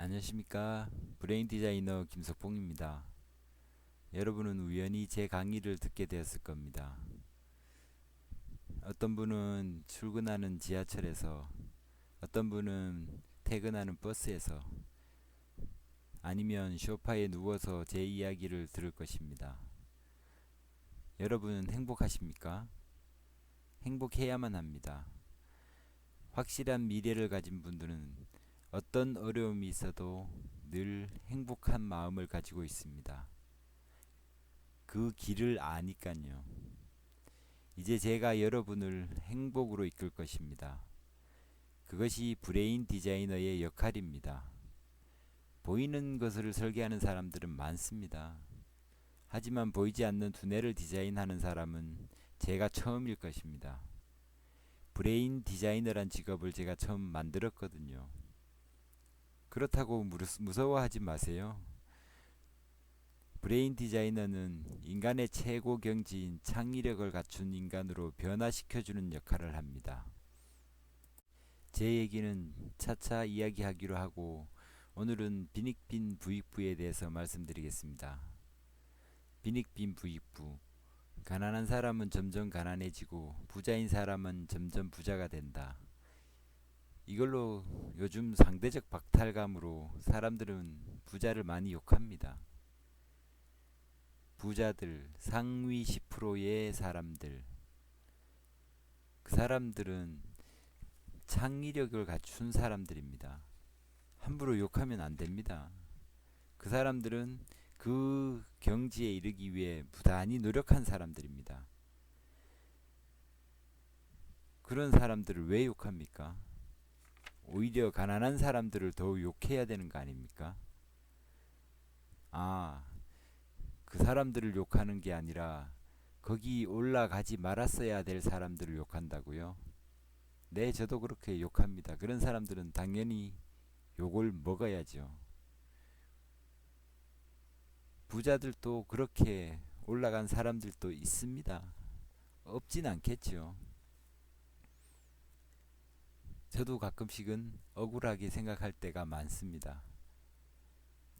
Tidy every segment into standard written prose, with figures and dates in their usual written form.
안녕하십니까. 브레인 디자이너 김석봉입니다. 여러분은 우연히 제 강의를 듣게 되었을 겁니다. 어떤 분은 출근하는 지하철에서, 어떤 분은 퇴근하는 버스에서, 아니면 소파에 누워서 제 이야기를 들을 것입니다. 여러분은 행복하십니까? 행복해야만 합니다. 확실한 미래를 가진 분들은 어떤 어려움이 있어도 늘 행복한 마음을 가지고 있습니다. 그 길을 아니깐요. 이제 제가 여러분을 행복으로 이끌 것입니다. 그것이 브레인 디자이너의 역할입니다. 보이는 것을 설계하는 사람들은 많습니다. 하지만 보이지 않는 두뇌를 디자인하는 사람은 제가 처음일 것입니다. 브레인 디자이너란 직업을 제가 처음 만들었거든요. 그렇다고 무서워하지 마세요. 브레인 디자이너는 인간의 최고 경지인 창의력을 갖춘 인간으로 변화시켜주는 역할을 합니다. 제 얘기는 차차 이야기하기로 하고 오늘은 빈익빈 부익부에 대해서 말씀드리겠습니다. 빈익빈 부익부. 가난한 사람은 점점 가난해지고 부자인 사람은 점점 부자가 된다. 이걸로 요즘 상대적 박탈감으로 사람들은 부자를 많이 욕합니다. 부자들, 상위 10%의 사람들. 그 사람들은 창의력을 갖춘 사람들입니다. 함부로 욕하면 안 됩니다. 그 사람들은 그 경지에 이르기 위해 부단히 노력한 사람들입니다. 그런 사람들을 왜 욕합니까? 오히려 가난한 사람들을 더 욕해야 되는 거 아닙니까? 아, 그 사람들을 욕하는 게 아니라 거기 올라가지 말았어야 될 사람들을 욕한다고요? 네, 저도 그렇게 욕합니다. 그런 사람들은 당연히 욕을 먹어야죠. 부자들도 그렇게 올라간 사람들도 있습니다. 없진 않겠죠. 저도 가끔씩은 억울하게 생각할 때가 많습니다.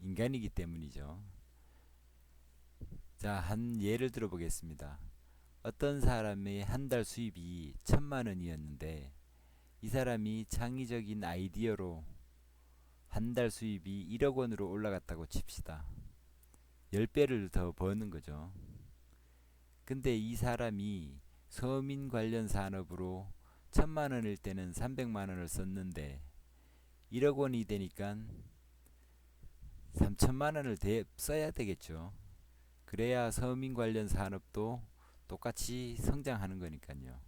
인간이기 때문이죠. 자, 한 예를 들어보겠습니다. 어떤 사람의 한 달 수입이 1,000만 원이었는데 이 사람이 창의적인 아이디어로 한 달 수입이 1억 원으로 올라갔다고 칩시다. 10배를 더 버는 거죠. 근데 이 사람이 서민 관련 산업으로 1,000만 원일 때는 300만 원을 썼는데 1억 원이 되니까 3,000만 원을 써야 되겠죠. 그래야 서민 관련 산업도 똑같이 성장하는 거니까요.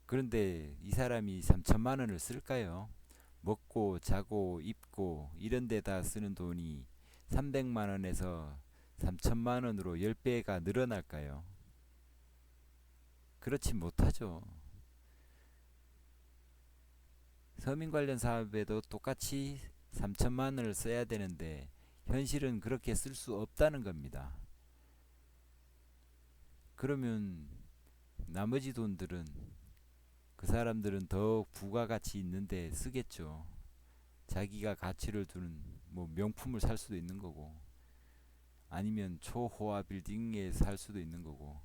그런데 이 사람이 3,000만 원을 쓸까요? 먹고 자고 입고 이런 데다 쓰는 돈이 300만 원에서 3,000만 원으로 10배가 늘어날까요? 그렇지 못하죠. 서민 관련 사업에도 똑같이 3,000만 원을 써야 되는데 현실은 그렇게 쓸 수 없다는 겁니다. 그러면 나머지 돈들은 그 사람들은 더욱 부가가치 있는데 쓰겠죠. 자기가 가치를 두는 뭐 명품을 살 수도 있는 거고 아니면 초호화 빌딩에 살 수도 있는 거고.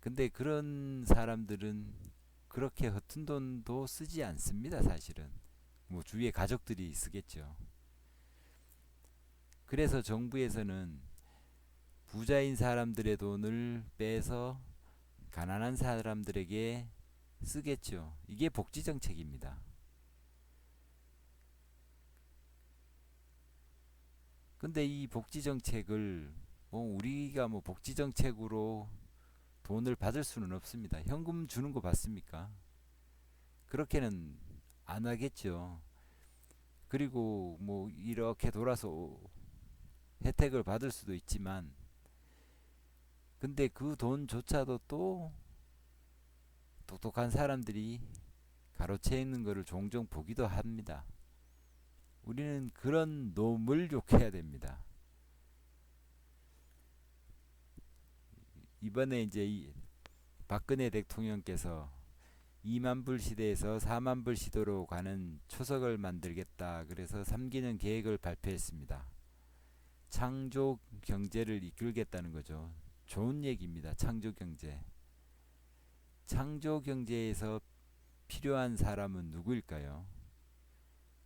근데 그런 사람들은 그렇게 허튼 돈도 쓰지 않습니다. 사실은 뭐 주위에 가족들이 쓰겠죠. 그래서 정부에서는 부자인 사람들의 돈을 빼서 가난한 사람들에게 쓰겠죠. 이게 복지 정책입니다. 근데 이 복지 정책을 우리가 뭐 복지 정책으로 돈을 받을 수는 없습니다. 현금 주는 거 받습니까? 그렇게는 안 하겠죠. 그리고 뭐 이렇게 돌아서 혜택을 받을 수도 있지만 근데 그 돈조차도 또 똑똑한 사람들이 가로채는 것을 종종 보기도 합니다. 우리는 그런 놈을 욕해야 됩니다. 이번에 이제 박근혜 대통령께서 2만 불 시대에서 4만 불 시대로 가는 초석을 만들겠다. 그래서 3기년 계획을 발표했습니다. 창조 경제를 이끌겠다는 거죠. 좋은 얘기입니다. 창조 경제. 창조 경제에서 필요한 사람은 누구일까요?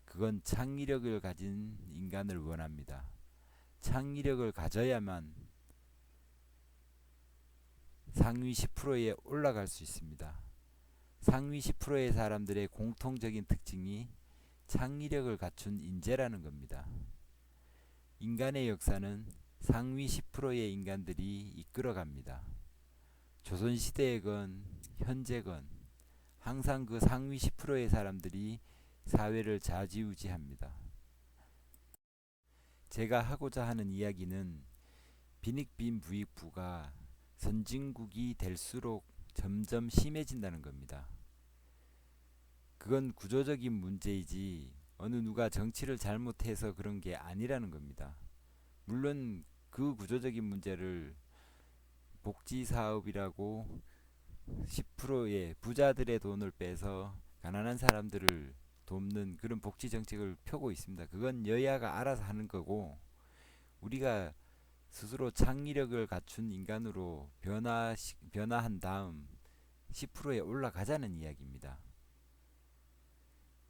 그건 창의력을 가진 인간을 원합니다. 창의력을 가져야만 상위 10%에 올라갈 수 있습니다. 상위 10%의 사람들의 공통적인 특징이 창의력을 갖춘 인재라는 겁니다. 인간의 역사는 상위 10%의 인간들이 이끌어갑니다. 조선시대에건 현재건 항상 그 상위 10%의 사람들이 사회를 좌지우지합니다. 제가 하고자 하는 이야기는 빈익빈 부익부가 선진국이 될수록 점점 심해진다는 겁니다. 그건 구조적인 문제이지 어느 누가 정치를 잘못해서 그런 게 아니라는 겁니다. 물론 그 구조적인 문제를 복지사업이라고 10%의 부자들의 돈을 빼서 가난한 사람들을 돕는 그런 복지 정책을 펴고 있습니다. 그건 여야가 알아서 하는 거고 우리가 스스로 창의력을 갖춘 인간으로 변화한 다음 10%에 올라가자는 이야기입니다.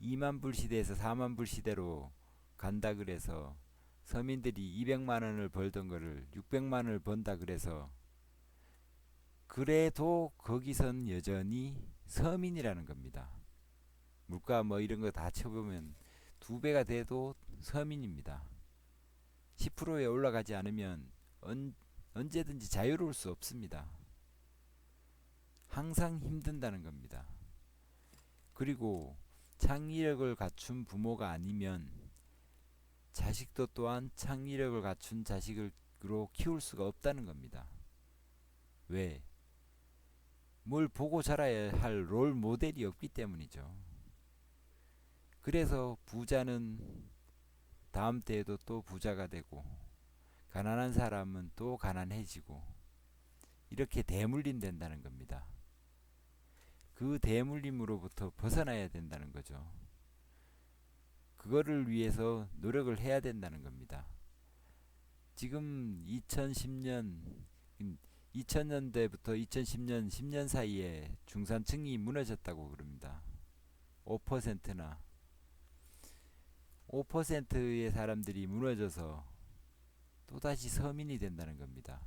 2만 불 시대에서 4만 불 시대로 간다 그래서 서민들이 200만 원을 벌던 거를 600만 원을 번다 그래서 그래도 거기선 여전히 서민이라는 겁니다. 물가 뭐 이런 거 다 쳐보면 2배가 돼도 서민입니다. 10%에 올라가지 않으면 언제든지 자유로울 수 없습니다. 항상 힘든다는 겁니다. 그리고 창의력을 갖춘 부모가 아니면 자식도 또한 창의력을 갖춘 자식으로 키울 수가 없다는 겁니다. 왜? 뭘 보고 자라야 할 롤 모델이 없기 때문이죠. 그래서 부자는 다음 때에도 또 부자가 되고 가난한 사람은 또 가난해지고 이렇게 대물림된다는 겁니다. 그 대물림으로부터 벗어나야 된다는 거죠. 그거를 위해서 노력을 해야 된다는 겁니다. 지금 2000년대부터 2010년 10년 사이에 중산층이 무너졌다고 그럽니다. 5%나 5%의 사람들이 무너져서 또다시 서민이 된다는 겁니다.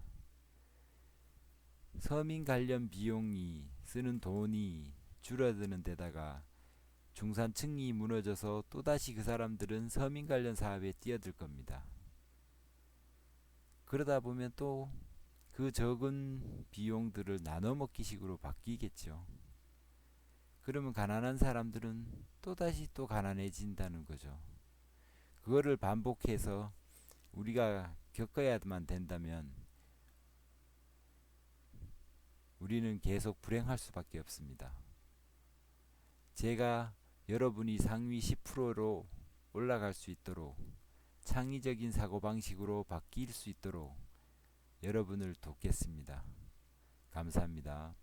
서민 관련 비용이 쓰는 돈이 줄어드는 데다가 중산층이 무너져서 또다시 그 사람들은 서민 관련 사업에 뛰어들 겁니다. 그러다 보면 또 그 적은 비용들을 나눠 먹기 식으로 바뀌겠죠. 그러면 가난한 사람들은 또다시 또 가난해진다는 거죠. 그거를 반복해서 우리가 겪어야만 된다면 우리는 계속 불행할 수밖에 없습니다. 제가 여러분이 상위 10%로 올라갈 수 있도록 창의적인 사고방식으로 바뀔 수 있도록 여러분을 돕겠습니다. 감사합니다.